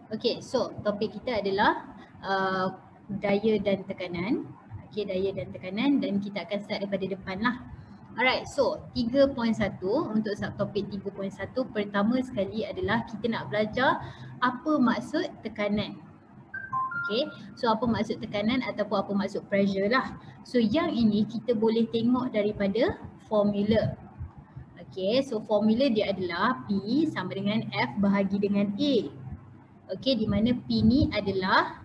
Okay, so topik kita adalah daya dan tekanan. Okay, daya dan tekanan, dan kita akan start daripada depan lah. Alright, so 3.1 untuk subtopik 3.1, pertama sekali adalah kita nak belajar apa maksud tekanan. Okay, so apa maksud tekanan ataupun apa maksud pressure lah. So yang ini kita boleh tengok daripada formula. Okay, so formula dia adalah P sama dengan F bahagi dengan A. Okay, di mana P ni adalah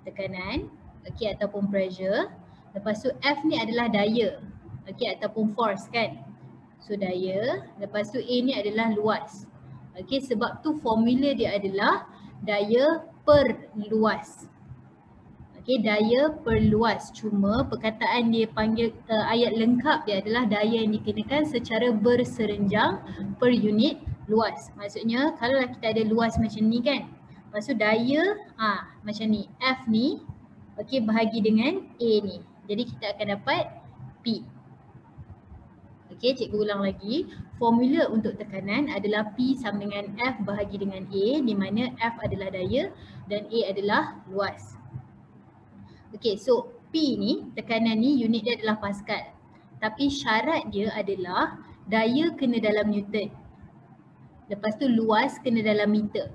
tekanan, okay, ataupun pressure. Lepas tu F ni adalah daya, okay, ataupun force kan. So daya, lepas tu A ni adalah luas. Okay, sebab tu formula dia adalah daya per luas. Okay, daya per luas. Cuma perkataan dia panggil ayat lengkap dia adalah daya yang dikenakan secara berserenjang per unit luas. Maksudnya kalau kita ada luas macam ni kan, lepas tu daya macam ni, F ni, okay, bahagi dengan A ni. Jadi kita akan dapat P. Okay, cikgu ulang lagi. Formula untuk tekanan adalah P sama dengan F bahagi dengan A, di mana F adalah daya dan A adalah luas. Okay, so P ni, tekanan ni unit dia adalah Pascal. Tapi syarat dia adalah daya kena dalam Newton. Lepas tu luas kena dalam meter.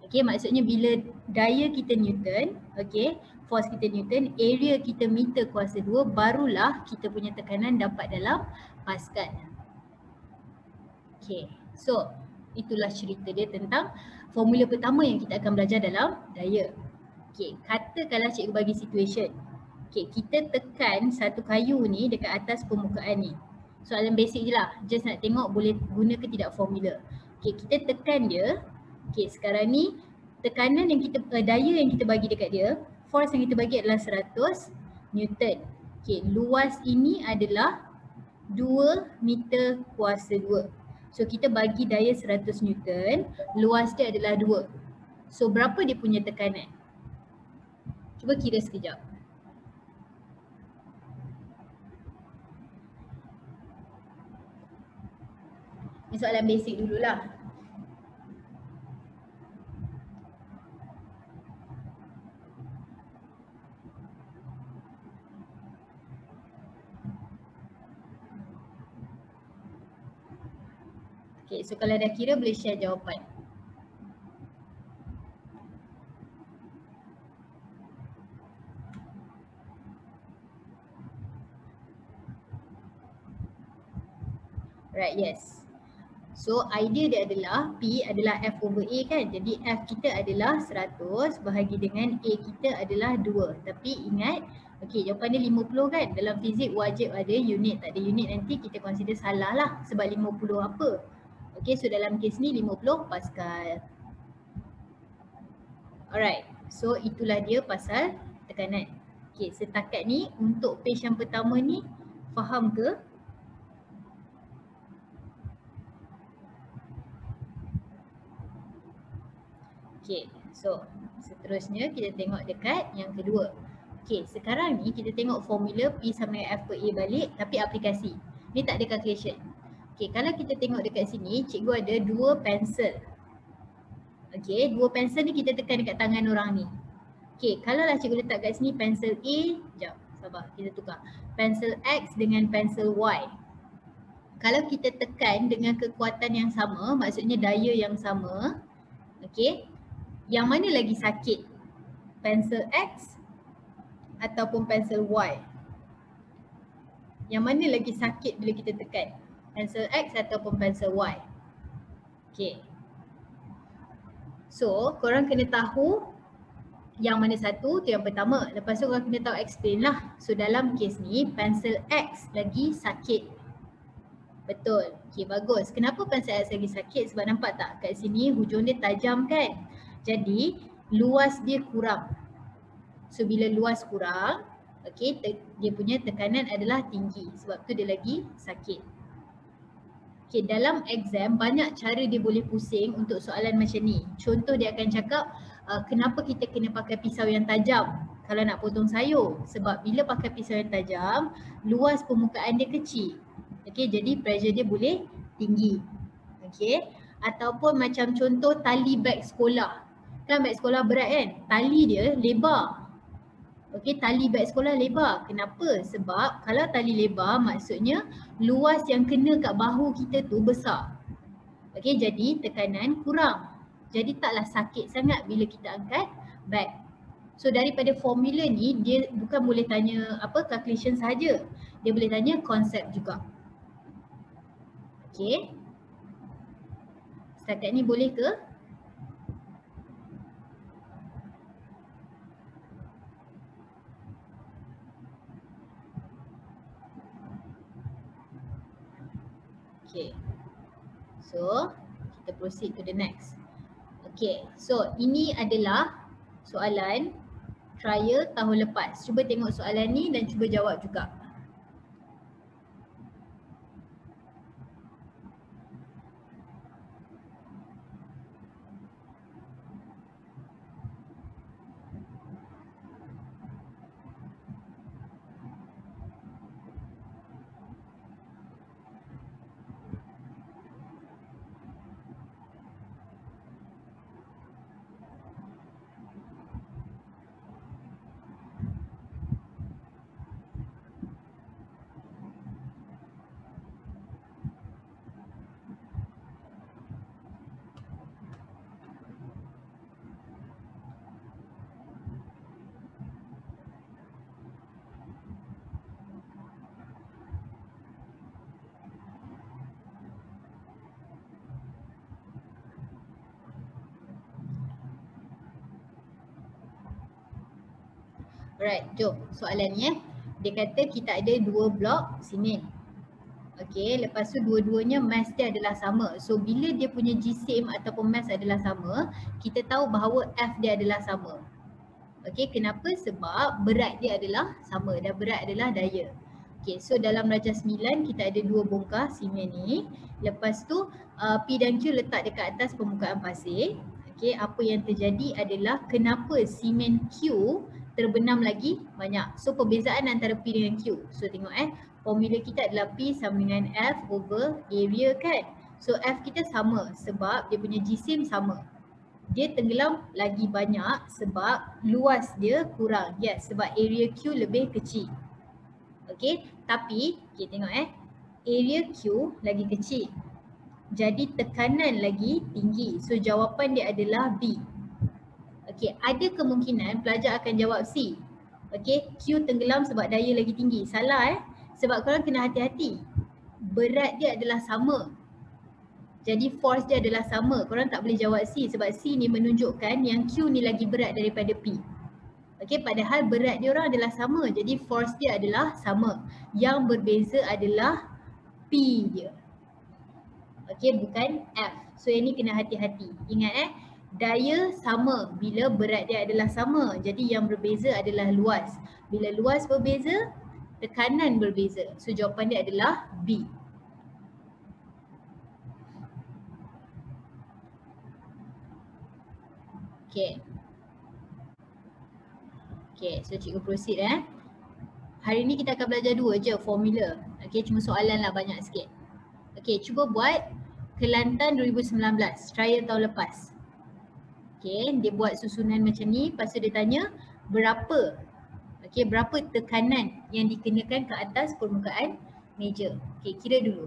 Okay, maksudnya bila daya kita Newton, okay, force kita Newton, area kita meter kuasa 2, barulah kita punya tekanan dapat dalam Pascal. Okay, so itulah cerita dia tentang formula pertama yang kita akan belajar dalam daya. Okay, katakanlah cikgu bagi situation. Okay, kita tekan satu kayu ni dekat atas permukaan ni. Soalan basic je lah, just nak tengok boleh guna ke tidak formula. Okay, kita tekan dia. Okay, sekarang ni tekanan yang kita, daya yang kita bagi dekat dia, force yang kita bagi adalah 100 Newton. Okay, luas ini adalah 2 meter kuasa 2. So kita bagi daya 100 Newton, luas dia adalah 2. So berapa dia punya tekanan? Cuba kira sekejap. Ini soalan basic dululah. Okay, so kalau dah kira boleh share jawapan. Right, yes. So idea dia adalah P adalah F over A kan. Jadi F kita adalah 100 bahagi dengan A kita adalah 2. Tapi ingat, okay, jawapan dia 50 kan. Dalam fizik wajib ada unit. Tak ada unit nanti kita consider salah lah. Sebab 50 apa? Okay, so dalam kes ni 50 Pascal. Alright, so itulah dia pasal tekanan. Okay, setakat ni untuk page yang pertama ni faham ke? Okay, so seterusnya kita tengok dekat yang kedua. Okay, sekarang ni kita tengok formula P sama dengan F per A balik tapi aplikasi. Ni tak ada calculation. Okay, kalau kita tengok dekat sini, cikgu ada 2 pensel. Okay, 2 pensel ni kita tekan dekat tangan orang ni. Okay, kalau lah cikgu letak kat sini pensel A, sekejap, sabar, kita tukar. Pensel X dengan pensel Y. Kalau kita tekan dengan kekuatan yang sama, maksudnya daya yang sama, okay, yang mana lagi sakit? Pensel X ataupun pensel Y? Yang mana lagi sakit bila kita tekan? Pensel X ataupun pensel Y? Okay. So, korang kena tahu yang mana satu tu yang pertama. Lepas tu korang kena tahu explain lah. So, dalam kes ni pensel X lagi sakit. Betul. Okay, bagus. Kenapa pensel X lagi sakit? Sebab nampak tak kat sini hujung dia tajam kan? Jadi, luas dia kurang. So, bila luas kurang, okay, dia punya tekanan adalah tinggi. Sebab tu dia lagi sakit. Okay, dalam exam banyak cara dia boleh pusing untuk soalan macam ni. Contoh dia akan cakap, kenapa kita kena pakai pisau yang tajam kalau nak potong sayur? Sebab bila pakai pisau yang tajam, luas permukaan dia kecil. Okay, jadi pressure dia boleh tinggi. Okay, ataupun macam contoh tali beg sekolah. Kan beg sekolah berat kan? Tali dia lebar. Okey, tali beg sekolah lebar. Kenapa? Sebab kalau tali lebar maksudnya luas yang kena kat bahu kita tu besar. Okey, jadi tekanan kurang. Jadi taklah sakit sangat bila kita angkat beg. So daripada formula ni dia bukan boleh tanya apa calculation saja. Dia boleh tanya konsep juga. Okey. Setakat ni boleh ke? Okey. So kita proceed to the next. Okey. So ini adalah soalan trial tahun lepas. Cuba tengok soalan ni dan cuba jawab juga. Alright, jom soalan ni Dia kata kita ada 2 blok simen. Okey, lepas tu dua-duanya mass dia adalah sama. So bila dia punya GSIM ataupun mass adalah sama, kita tahu bahawa F dia adalah sama. Okey, kenapa? Sebab berat dia adalah sama dan berat adalah daya. Okey, so dalam darjah 9 kita ada 2 bongkah simen ni. Lepas tu P dan Q letak dekat atas permukaan pasir. Okey, apa yang terjadi adalah kenapa simen Q terbenam lagi banyak. So perbezaan antara P dengan Q. So tengok formula kita adalah P sama dengan F over area kan. So F kita sama sebab dia punya GSIM sama. Dia tenggelam lagi banyak sebab luas dia kurang. Yes, sebab area Q lebih kecil. Okey, tapi okay, tengok area Q lagi kecil. Jadi tekanan lagi tinggi. So jawapan dia adalah B. Okey, ada kemungkinan pelajar akan jawab C. Okey, Q tenggelam sebab daya lagi tinggi. Salah sebab korang kena hati-hati. Berat dia adalah sama. Jadi force dia adalah sama. Korang tak boleh jawab C sebab C ni menunjukkan yang Q ni lagi berat daripada P. Okey, padahal berat dia orang adalah sama. Jadi force dia adalah sama. Yang berbeza adalah P dia. Okey, bukan F. So yang ni kena hati-hati. Ingat daya sama bila berat dia adalah sama. Jadi yang berbeza adalah luas. Bila luas berbeza, tekanan berbeza. So jawapan dia adalah B. Okay. Okay, so cikgu proceed Hari ni kita akan belajar 2 je formula. Okay, cuma soalan lah banyak sikit. Okay, cuba buat Kelantan 2019, trial tahun lepas. Okay, dia buat susunan macam ni, lepas tu dia tanya berapa berapa tekanan yang dikenakan ke atas permukaan meja. Okay, kira dulu.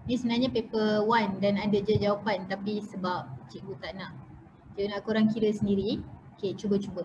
Ni sebenarnya paper 1 dan ada je jawapan tapi sebab cikgu tak nak. Cikgu nak korang kira sendiri. Okay, cuba-cuba.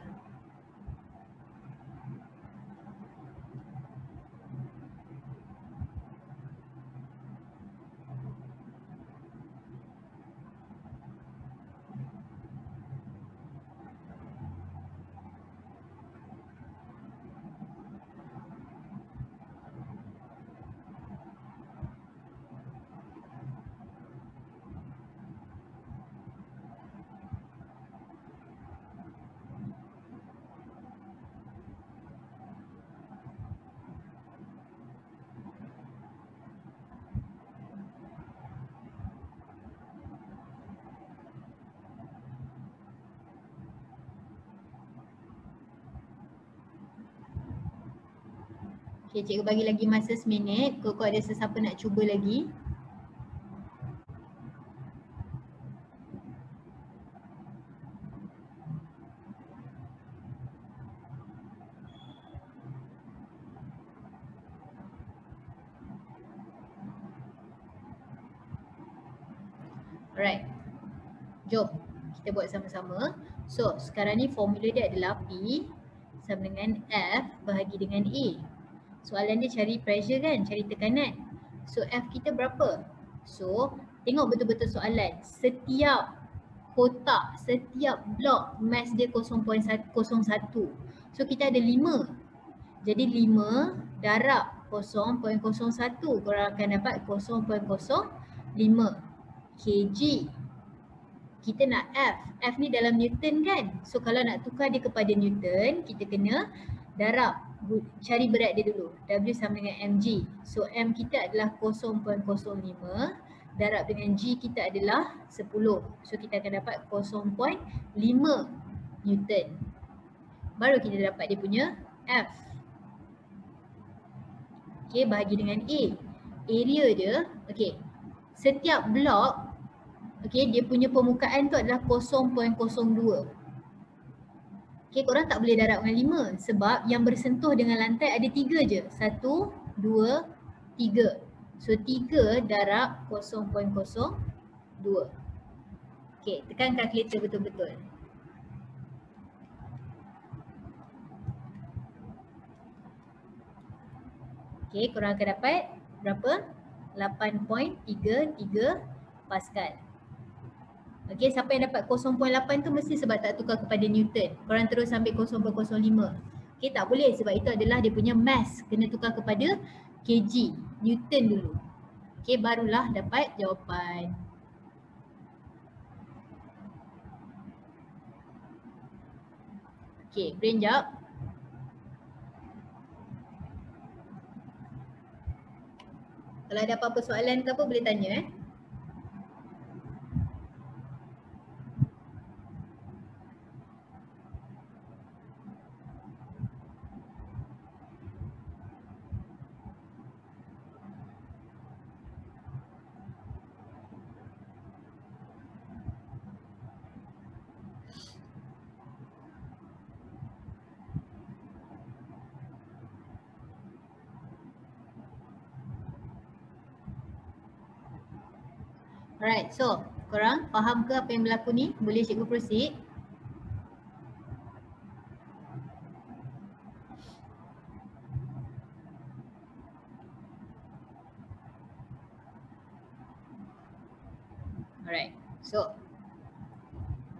Okay, cikgu bagi lagi masa seminit. Kau ada sesiapa nak cuba lagi? Alright, jom kita buat sama-sama. So sekarang ni formula dia adalah P sama dengan F bahagi dengan A. Soalan dia cari pressure kan, cari tekanan. So F kita berapa? So tengok betul-betul soalan. Setiap kotak, setiap blok mass dia 0.01. So kita ada 5. Jadi 5 darab 0.01, korang akan dapat 0.05 kg. Kita nak F. F ni dalam Newton kan? So kalau nak tukar dia kepada Newton, kita kena darab, cari berat dia dulu. W sama dengan mg. So M kita adalah 0.05 darab dengan G kita adalah 10. So kita akan dapat 0.5 Newton. Baru kita dapat dia punya F. Okay, bahagi dengan A. Area dia, okay, setiap blok, okay, dia punya permukaan tu adalah 0.02. Okay, korang tak boleh darab dengan 5 sebab yang bersentuh dengan lantai ada 3 je. 1, 2, 3. So 3 darab 0.02. Okay, tekan kalkulator betul-betul. Okay, korang akan dapat berapa? 8.33 Pascal. Okay, siapa yang dapat 0.8 tu mesti sebab tak tukar kepada Newton. Korang terus ambil 0.05. Okay, tak boleh sebab itu adalah dia punya mass. Kena tukar kepada kg, Newton dulu. Okay, barulah dapat jawapan. Okay, brain jap. Kalau ada apa-apa soalan ke apa boleh tanya Alright, so korang faham ke apa yang berlaku ni? Boleh cikgu proceed? Alright, so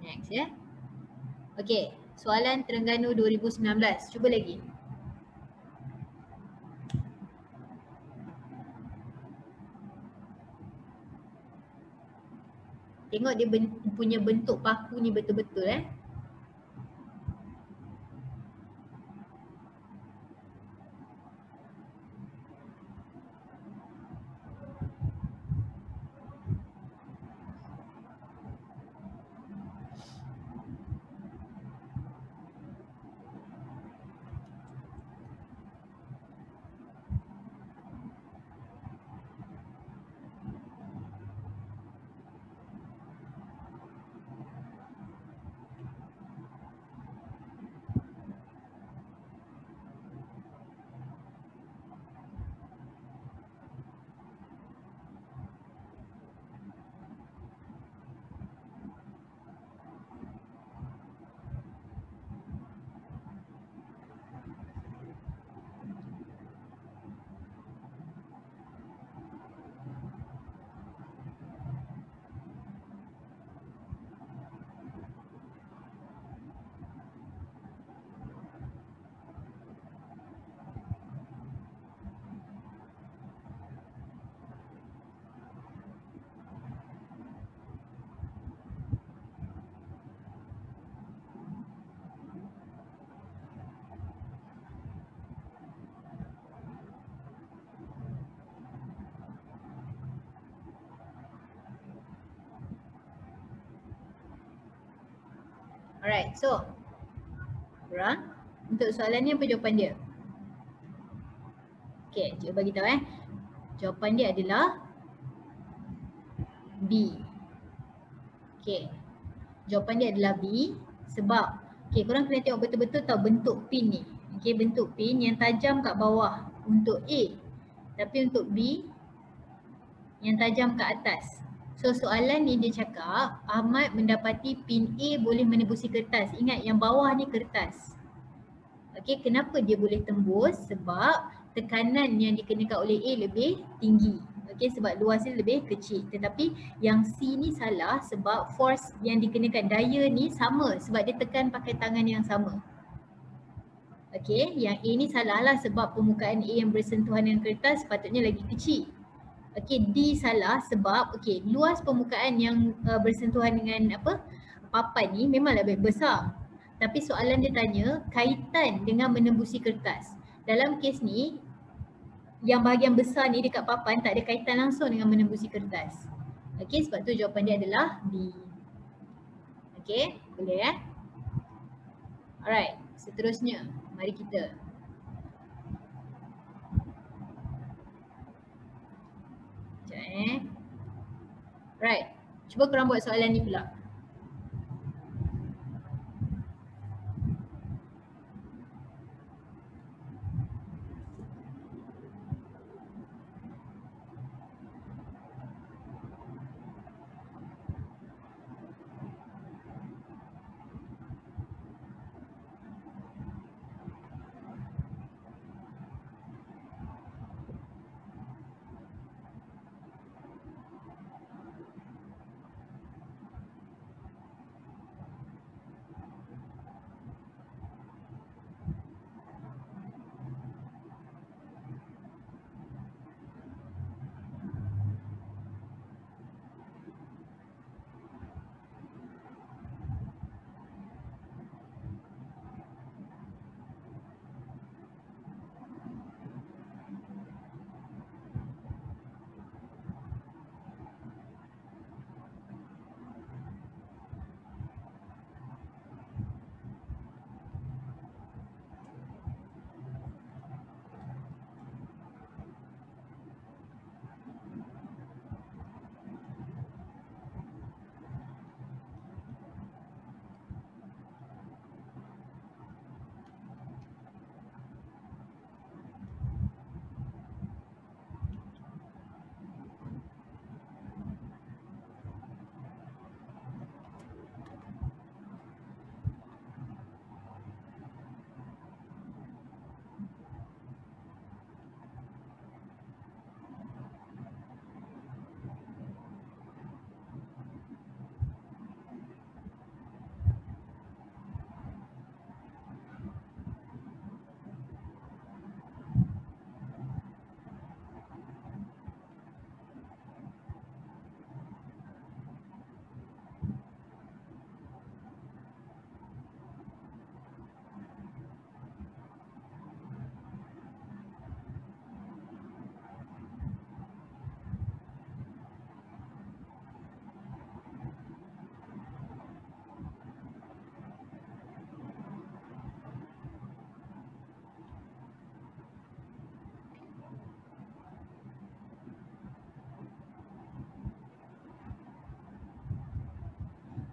next ya. Okay, soalan Terengganu 2019. Cuba lagi. Tengok dia punya bentuk paku ni betul-betul Alright, so korang untuk soalan ni apa jawapan dia? Okay, cikgu bagi tahu jawapan dia adalah B. Okay, jawapan dia adalah B sebab korang kena tengok betul-betul tahu bentuk pin ni. Okay, bentuk pin yang tajam kat bawah untuk A, tapi untuk B yang tajam kat atas. So soalan ni dia cakap Ahmad mendapati pin A boleh menembusi kertas. Ingat yang bawah ni kertas. Okay, kenapa dia boleh tembus? Sebab tekanan yang dikenakan oleh A lebih tinggi. Okay, sebab luas dia lebih kecil. Tetapi yang C ni salah sebab force yang dikenakan daya ni sama sebab dia tekan pakai tangan yang sama. Okay, yang A ni salah lah sebab permukaan A yang bersentuhan dengan kertas sepatutnya lagi kecil. Okay, D salah sebab luas permukaan yang bersentuhan dengan papan ni memanglah lebih besar. Tapi soalan dia tanya kaitan dengan menembusi kertas. Dalam kes ni yang bahagian besar ni dekat papan tak ada kaitan langsung dengan menembusi kertas. Okay, sebab tu jawapan dia adalah B. Okay, boleh Alright, seterusnya mari kita Right, cuba korang buat soalan ni pula.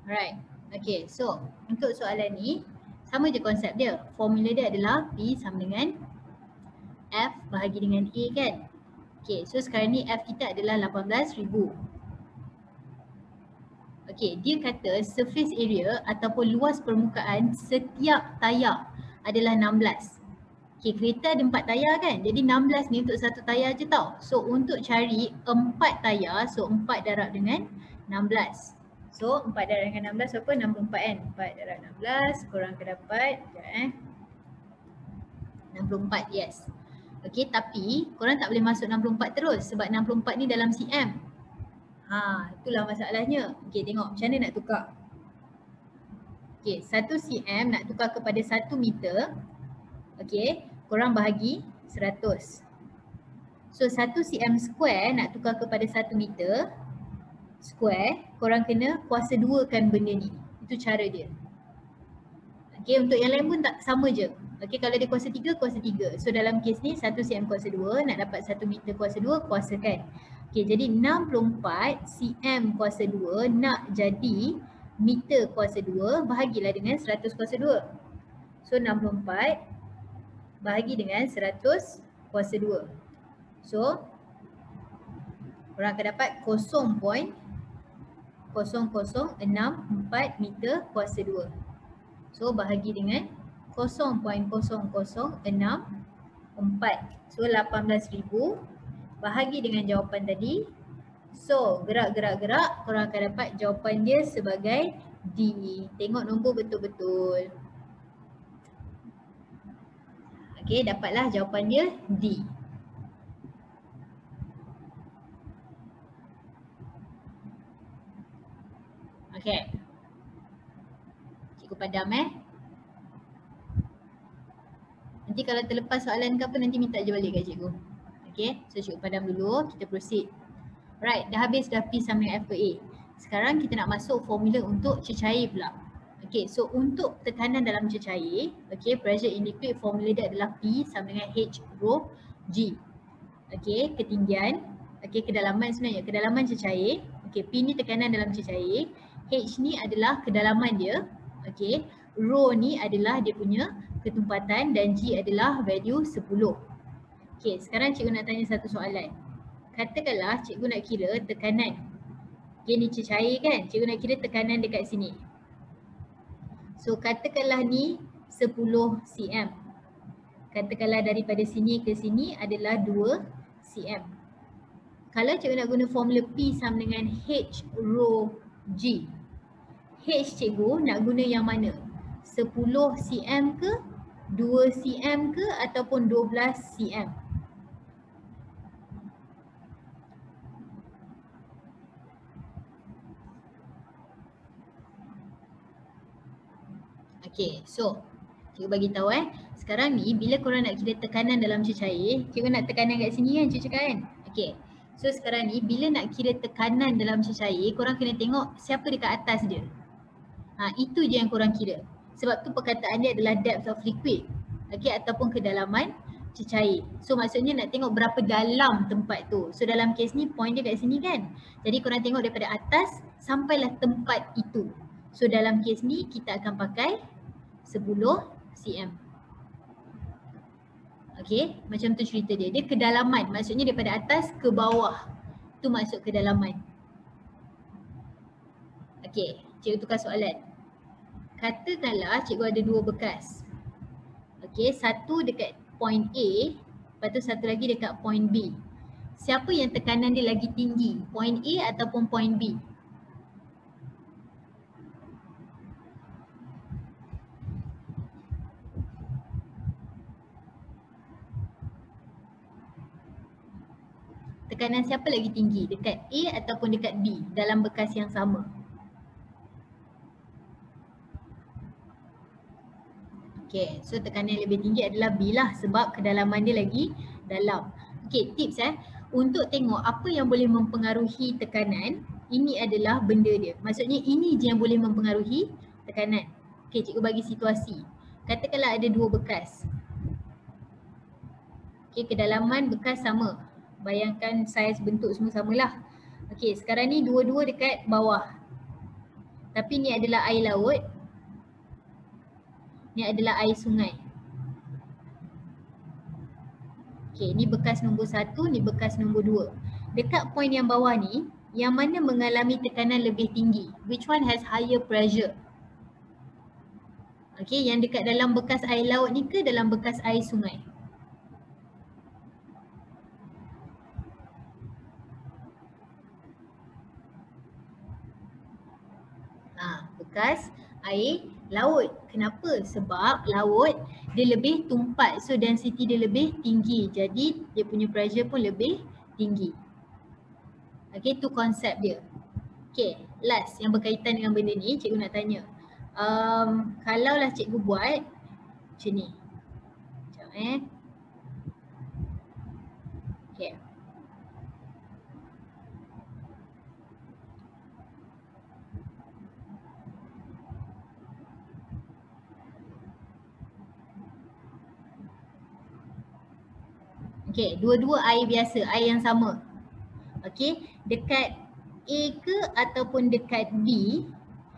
Alright, okay, so untuk soalan ni sama je konsep dia. Formula dia adalah P sama dengan F bahagi dengan A kan. Okay, so sekarang ni F kita adalah 18,000. Okay, dia kata surface area ataupun luas permukaan setiap tayar adalah 16. Okay, kereta ada 4 tayar kan. Jadi 16 ni untuk satu tayar je tau. So untuk cari 4 tayar, so 4 darab dengan 16. So 4 darab dengan 16 apa? 64 kan? 4 darab 16 korang akan dapat 64, yes. Okay, tapi korang tak boleh masuk 64 terus sebab 64 ni dalam cm. Itulah masalahnya. Okay, tengok macam mana nak tukar. Okay, 1 cm nak tukar kepada 1 meter. Okay, korang bahagi 100. So 1 cm square nak tukar kepada 1 meter square, korang kena kuasa 2 kan benda ni. Itu cara dia. Okay, untuk yang lain pun tak sama je. Okay, kalau dia kuasa 3, kuasa 3. So dalam kes ni 1 cm kuasa 2, nak dapat 1 meter kuasa 2, kuasakan. Okay, jadi 64 cm kuasa 2 nak jadi meter kuasa 2, bahagilah dengan 100 kuasa 2. So 64 bahagi dengan 100 kuasa 2. So korang akan dapat 0.0064 meter kuasa 2. So bahagi dengan 0.0064. So 18,000 bahagi dengan jawapan tadi. So gerak, korang akan dapat jawapan dia sebagai D. Tengok nombor betul-betul. Okay, dapatlah jawapan dia D. Okay. Cikgu padam Nanti kalau terlepas soalan ke apa nanti minta je balik kat cikgu. Okay, so cikgu padam dulu, kita proceed. Right, dah habis dah P sama dengan F per A. Sekarang kita nak masuk formula untuk cecair pula. Okay, so untuk tekanan dalam cecair, okay, pressure in liquid formula dia adalah P sama dengan H rho G. Okay, ketinggian, okay, kedalaman sebenarnya, kedalaman cecair. Okay, P ni tekanan dalam cecair, H ni adalah kedalaman dia, okay, rho ni adalah dia punya ketumpatan dan G adalah value 10. Okay, sekarang cikgu nak tanya satu soalan. Katakanlah cikgu nak kira tekanan. Okay, ni cecair kan, cikgu nak kira tekanan dekat sini. So katakanlah ni 10 cm. Katakanlah daripada sini ke sini adalah 2 cm. Kalau cikgu nak guna formula P sama dengan H rho G, H cikgu nak guna yang mana? 10 cm ke, 2 cm ke ataupun 12 cm? Okay, so cikgu bagi tahu sekarang ni bila korang nak kira tekanan dalam cecair, cikgu nak tekanan kat sini kan cikgu cakap kan? Okay, so sekarang ni bila nak kira tekanan dalam cecair, korang kena tengok siapa dekat atas dia. Itu je yang korang kira. Sebab tu perkataan dia adalah depth of liquid, okay, ataupun kedalaman cecair. So maksudnya nak tengok berapa dalam tempat tu. So dalam kes ni point dia kat sini kan. Jadi korang tengok daripada atas sampailah tempat itu. So dalam kes ni kita akan pakai 10 cm. Okay, macam tu cerita dia. Dia kedalaman, maksudnya daripada atas ke bawah. Tu maksud kedalaman. Okay, cikgu tukar soalan. Katakanlah cikgu ada 2 bekas. Okay, satu dekat point A, lepas tu satu lagi dekat point B. Siapa yang tekanan dia lagi tinggi? Point A ataupun point B? Tekanan siapa lagi tinggi? Dekat A ataupun dekat B dalam bekas yang sama? Okay, so tekanan yang lebih tinggi adalah B lah sebab kedalaman dia lagi dalam. Okay, tips untuk tengok apa yang boleh mempengaruhi tekanan, ini adalah benda dia. Maksudnya ini je yang boleh mempengaruhi tekanan. Okay, cikgu bagi situasi. Katakanlah ada 2 bekas. Okay, kedalaman bekas sama. Bayangkan saiz bentuk semua samalah. Okay, sekarang ni dua-dua dekat bawah. Tapi ni adalah air laut. Ni adalah air sungai. Okay, ni bekas nombor 1, ni bekas nombor 2. Dekat point yang bawah ni, yang mana mengalami tekanan lebih tinggi? Which one has higher pressure? Okay, yang dekat dalam bekas air laut ni ke dalam bekas air sungai? Bekas air laut. Kenapa? Sebab laut dia lebih tumpat, so density dia lebih tinggi. Jadi dia punya pressure pun lebih tinggi. Okay, tu konsep dia. Okay, last yang berkaitan dengan benda ni, cikgu nak tanya. Kalaulah cikgu buat macam ni. Sekejap Okay. Okey, dua-dua air biasa, air yang sama. Okey, dekat A ke ataupun dekat B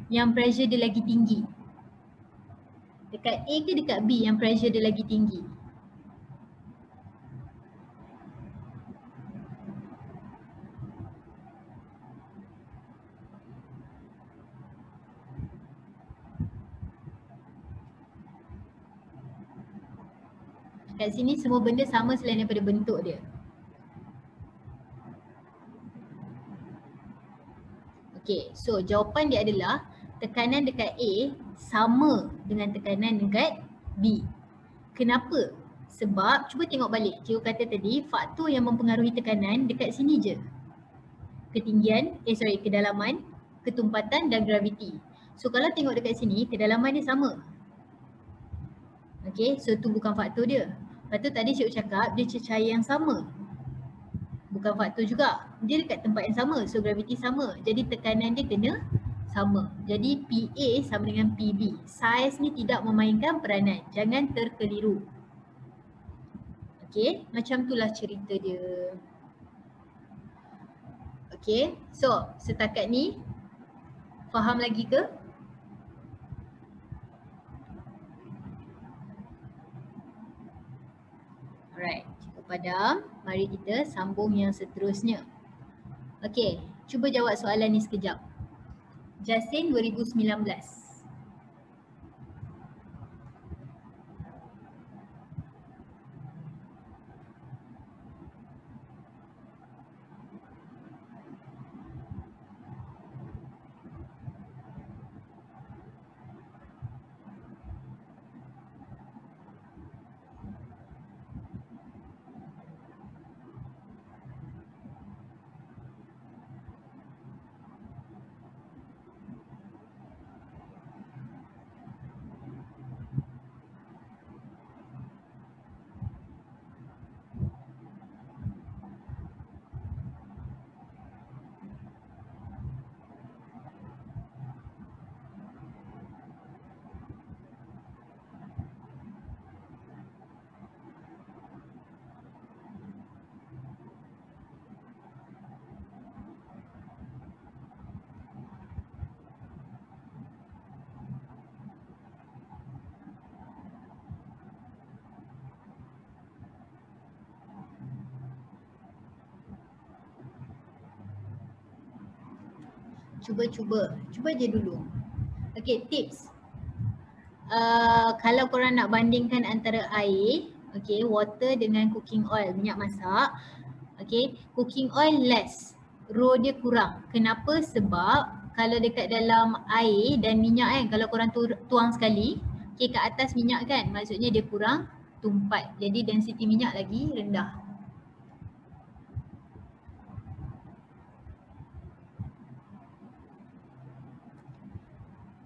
yang pressure dia lagi tinggi? Dekat A ke dekat B yang pressure dia lagi tinggi? Kat sini semua benda sama selain daripada bentuk dia. Okey, so jawapan dia adalah tekanan dekat A sama dengan tekanan dekat B. Kenapa? Sebab cuba tengok balik. Cikgu kata tadi faktor yang mempengaruhi tekanan dekat sini je. Ketinggian, kedalaman, ketumpatan dan graviti. So kalau tengok dekat sini, kedalaman dia sama. Okey, so tu bukan faktor dia. Lepas tu tadi cikgu cakap dia cecair yang sama. Bukan faktor juga. Dia dekat tempat yang sama. So graviti sama. Jadi tekanan dia kena sama. Jadi PA sama dengan PB. Saiz ni tidak memainkan peranan. Jangan terkeliru. Okey, macam itulah cerita dia. Okey, so setakat ni faham lagi ke? Alright, cikgu padam. Mari kita sambung yang seterusnya. Okey, cuba jawab soalan ni sekejap. Jasin 2019. Cuba je dulu. Okay, tips. Kalau korang nak bandingkan antara air, okay, water dengan cooking oil, minyak masak, okay, cooking oil less, row dia kurang. Kenapa? Sebab kalau dekat dalam air dan minyak kan, kalau korang tuang sekali, okay, kat atas minyak kan, maksudnya dia kurang tumpat. Jadi density minyak lagi rendah.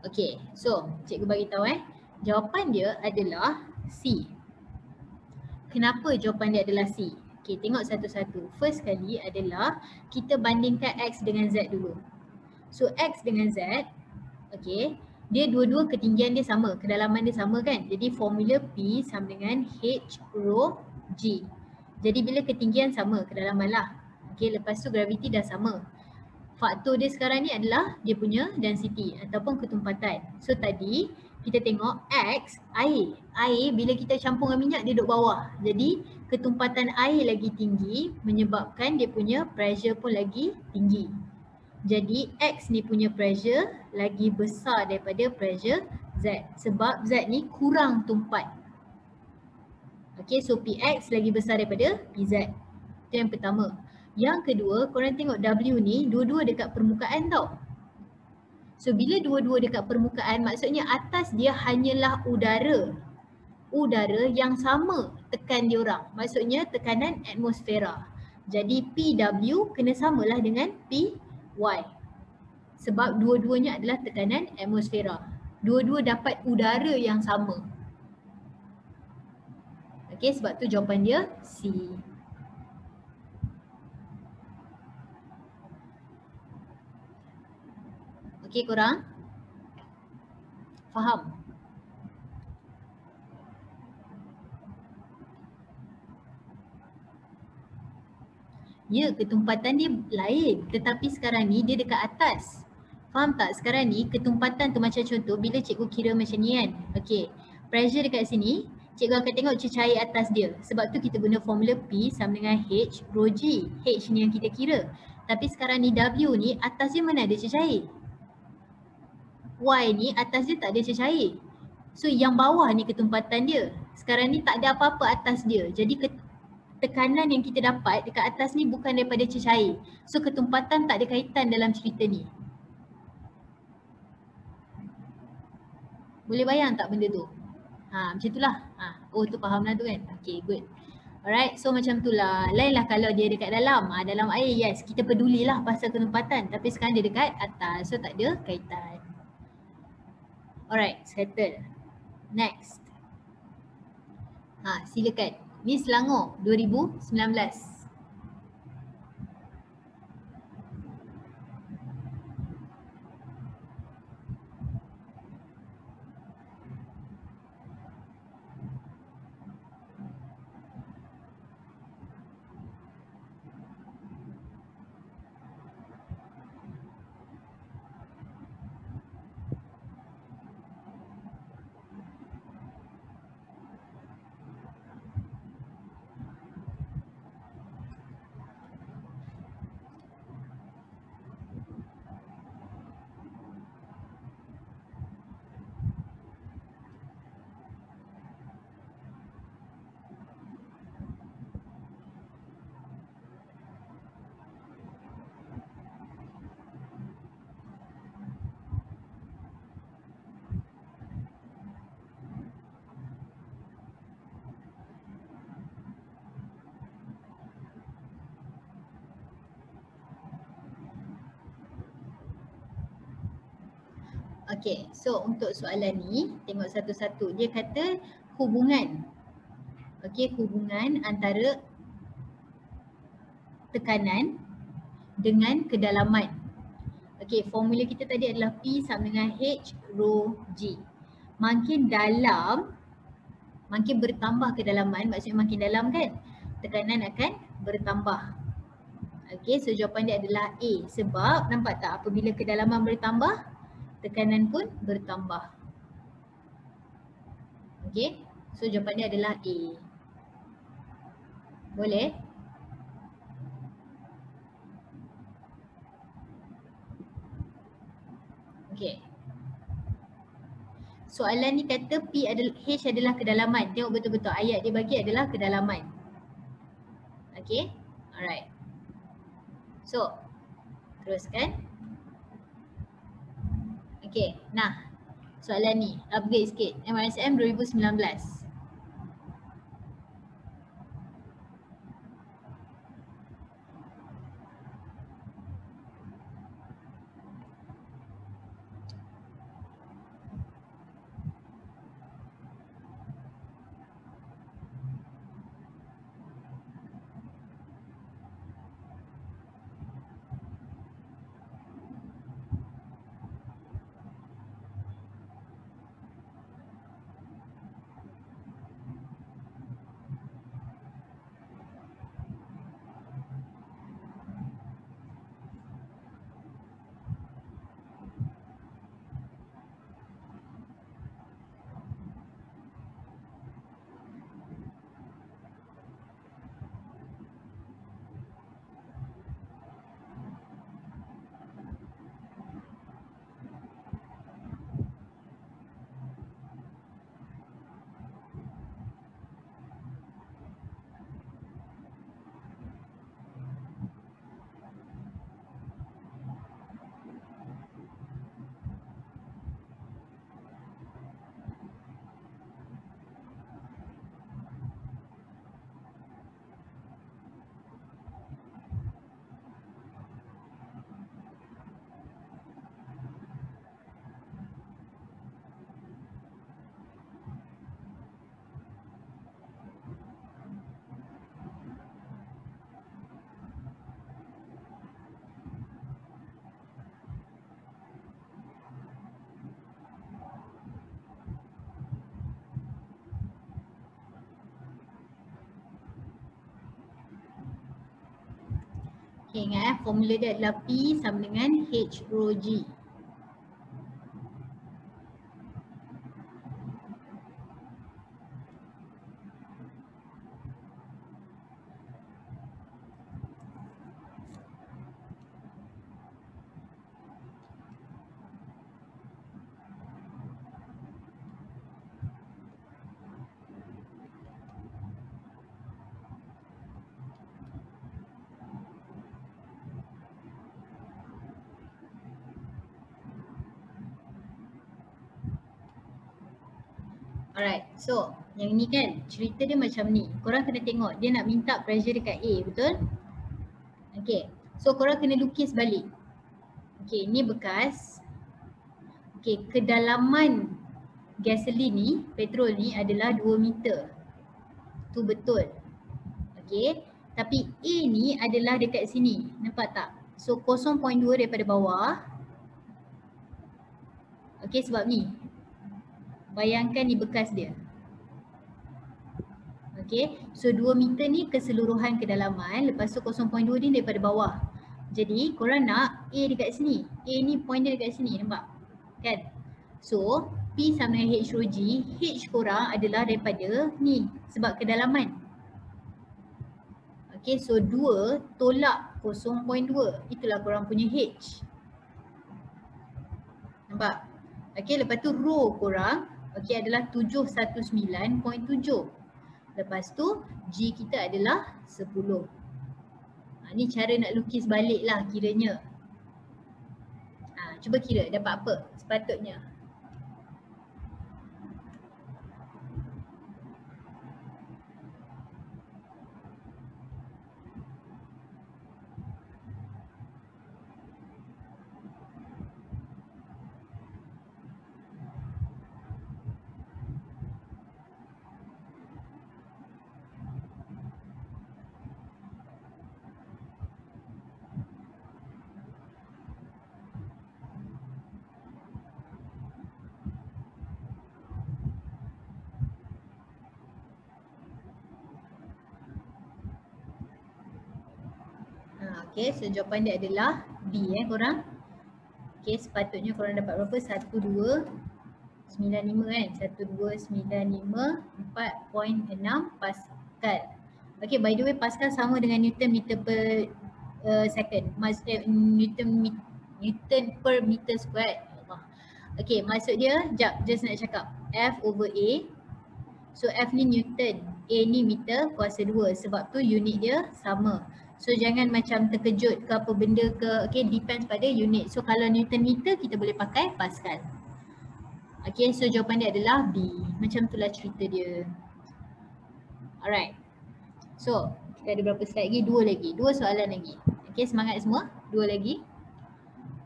Okay, so cikgu bagi tahu jawapan dia adalah C. Kenapa jawapan dia adalah C? Okay, tengok satu-satu. First kali adalah kita bandingkan X dengan Z dulu. So X dengan Z, okay, dia dua-dua ketinggian dia sama, kedalaman dia sama kan? Jadi formula P sama dengan H rho G. Jadi bila ketinggian sama, kedalaman lah. Okay, lepas tu graviti dah sama. Faktor dia sekarang ni adalah dia punya density ataupun ketumpatan. So tadi kita tengok X, air. Air bila kita campur dengan minyak dia duduk bawah. Jadi ketumpatan air lagi tinggi menyebabkan dia punya pressure pun lagi tinggi. Jadi X ni punya pressure lagi besar daripada pressure Z. Sebab Z ni kurang tumpat. Okay, so PX lagi besar daripada PZ. Itu yang pertama. Yang kedua, korang tengok W ni dua-dua dekat permukaan tau. So bila dua-dua dekat permukaan maksudnya atas dia hanyalah udara. Udara yang sama tekan dia orang. Maksudnya tekanan atmosfera. Jadi PW kena samalah dengan PY. Sebab dua-duanya adalah tekanan atmosfera. Dua-dua dapat udara yang sama. Okay, sebab tu jawapan dia C. Okay korang? Faham? Ya, ketumpatan dia lain, tetapi sekarang ni dia dekat atas. Faham tak? Sekarang ni ketumpatan tu macam contoh bila cikgu kira macam ni kan. Okey, pressure dekat sini, cikgu akan tengok cecair atas dia. Sebab tu kita guna formula P sama dengan H rho G. H ni yang kita kira. Tapi sekarang ni W ni atas dia mana ada cecair? Y ni atas dia tak ada cecair. So yang bawah ni ketumpatan dia. Sekarang ni tak ada apa-apa atas dia. Jadi tekanan yang kita dapat dekat atas ni bukan daripada cecair. So ketumpatan tak ada kaitan dalam cerita ni. Boleh bayang tak benda tu? Macam itulah. Oh tu faham lah tu kan. Okay, good. Alright, so macam tu lah. Lain lah kalau dia dekat dalam. Dalam air, yes, kita pedulilah pasal ketumpatan. Tapi sekarang dia dekat atas, so tak ada kaitan. Alright, settle. Next. Silakan. Ni Selangor 2019. Okay, so untuk soalan ni, tengok satu-satu. Dia kata hubungan. Okay, hubungan antara tekanan dengan kedalaman. Okay, formula kita tadi adalah P sama dengan H rho G. Makin dalam, makin bertambah kedalaman, maksudnya makin dalam kan, tekanan akan bertambah. Okay, so jawapan dia adalah A. Sebab nampak tak apabila kedalaman bertambah, tekanan pun bertambah. Okay, so jawapan dia adalah A. Boleh? Okay. Soalan ni kata P adalah, H adalah kedalaman. Tengok betul-betul ayat dia bagi adalah kedalaman. Okay, alright. So, teruskan. Okay, nah soalan ni upgrade sikit. MRSM 2019. Okay, ingat formula dia adalah P sama dengan H rho G. Alright, so yang ni kan cerita dia macam ni. Korang kena tengok dia nak minta pressure dekat A, betul? Okay, so korang kena lukis balik. Okay, ni bekas. Okay, kedalaman gasolin ni, petrol ni adalah 2 meter. Tu betul. Okay, tapi A ni adalah dekat sini. Nampak tak? So 0.2 daripada bawah. Okay, sebab ni. Bayangkan ni bekas dia. Okay, so 2 meter ni keseluruhan kedalaman, lepas tu 0.2 ni daripada bawah. Jadi korang nak A dekat sini. A ni point dia dekat sini, nampak? Kan? So P sama dengan H rho G, H korang adalah daripada ni sebab kedalaman. Okay, so 2 tolak 0.2, itulah korang punya H. Nampak? Okay, lepas tu rho korang okay, adalah 719.7. Lepas tu G kita adalah 10. Ni cara nak lukis balik lah kiranya. Cuba kira dapat apa sepatutnya. Okay, so jawapan dia adalah B korang. Okay, sepatutnya korang dapat berapa? 1295 kan? 1295 4.6 Pascal. Okay, by the way Pascal sama dengan Newton meter per second. Newton per meter squared. Okay, maksud dia, just nak cakap F over A. So F ni Newton, A ni meter kuasa 2. Sebab tu unit dia sama. So jangan macam terkejut ke apa benda ke, okay, depends pada unit. So kalau Newton meter kita boleh pakai Pascal. Okay, so jawapan dia adalah B. Macam itulah cerita dia. Alright. So kita ada berapa slide lagi? 2 lagi. 2 soalan lagi. Okay, semangat semua. 2 lagi.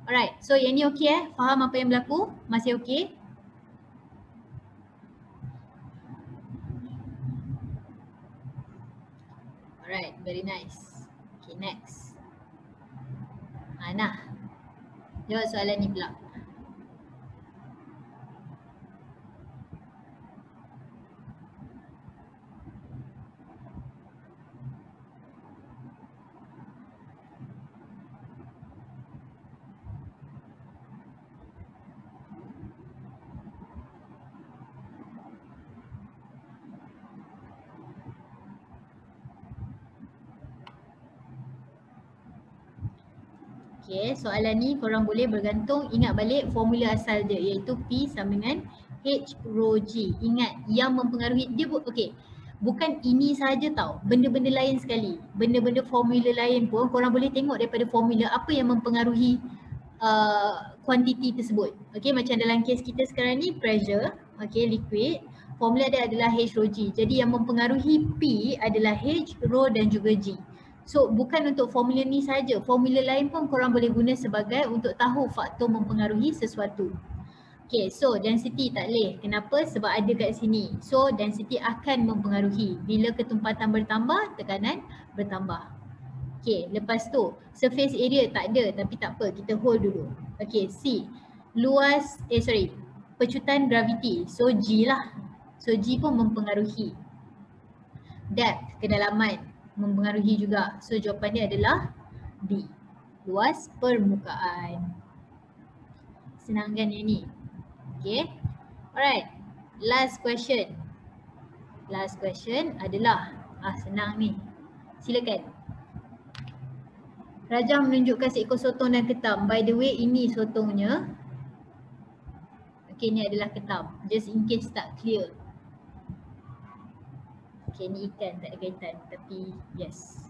Alright, so yang ni okay Faham apa yang berlaku? Masih okay? Alright, very nice. Okay, next. Nah, jawab soalan ni pula. Okay, soalan ni korang boleh bergantung ingat balik formula asal dia iaitu P sama dengan H rho G. Ingat yang mempengaruhi dia okay. Bukan ini sahaja tau, benda-benda lain sekali. Benda-benda formula lain pun korang boleh tengok daripada formula apa yang mempengaruhi kuantiti tersebut. Okay, macam dalam kes kita sekarang ni pressure, okay, liquid. Formula dia adalah H rho G. Jadi yang mempengaruhi P adalah H, rho dan juga G. So bukan untuk formula ni saja, formula lain pun korang boleh guna sebagai untuk tahu faktor mempengaruhi sesuatu. Okay, so density tak boleh. Kenapa? Sebab ada kat sini. So density akan mempengaruhi. Bila ketumpatan bertambah, tekanan bertambah. Okay, lepas tu surface area tak ada tapi tak apa, kita hold dulu. Okay, C. Pecutan graviti. So G lah. So G pun mempengaruhi. Depth, kedalaman mempengaruhi juga. So jawapan dia adalah B. Luas permukaan. Senang kan yang ni? Okay. Alright. Last question. Last question adalah senang ni. Silakan. Rajah menunjukkan seekor sotong dan ketam. By the way, ini sotongnya. Okay, ni adalah ketam. Just in case tak clear. Okay, ni ikan tak ada kaitan. Tapi yes.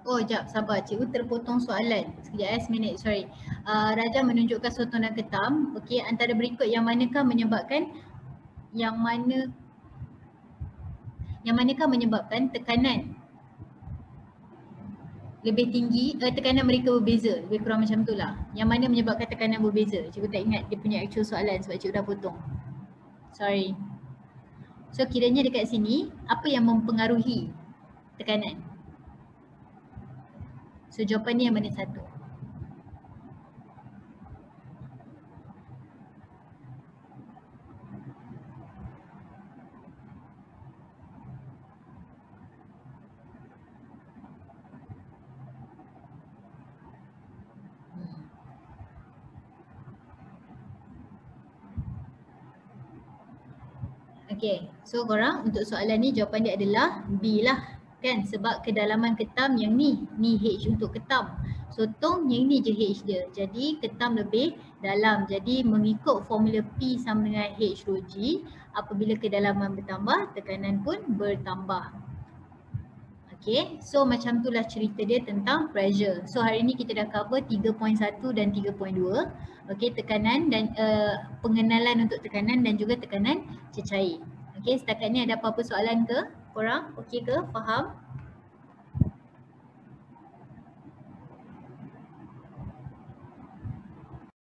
Oh, jap, sabar. Cikgu terpotong soalan. Sekejap seminit, sorry. Rajah menunjukkan sotong dan ketam. Okey, antara berikut yang manakah menyebabkan manakah menyebabkan tekanan lebih tinggi, tekanan mereka berbeza. Lebih kurang macam tu lah. Yang mana menyebabkan tekanan berbeza? Cikgu tak ingat dia punya actual soalan sebab cikgu dah potong. Sorry. So kiranya dekat sini, apa yang mempengaruhi tekanan? So jawapan ni yang mana satu? Okay, so korang untuk soalan ni jawapan dia adalah B lah kan, sebab kedalaman ketam yang ni H untuk ketam. Sotong yang ni je H dia, jadi ketam lebih dalam. Jadi mengikut formula P sama dengan H rho G, apabila kedalaman bertambah, tekanan pun bertambah. Okay, so macam tu lah cerita dia tentang pressure. So hari ni kita dah cover 3.1 dan 3.2. Okay, tekanan dan pengenalan untuk tekanan dan juga tekanan cecair. Okay, setakat ni ada apa-apa soalan ke korang? Okay ke? Faham?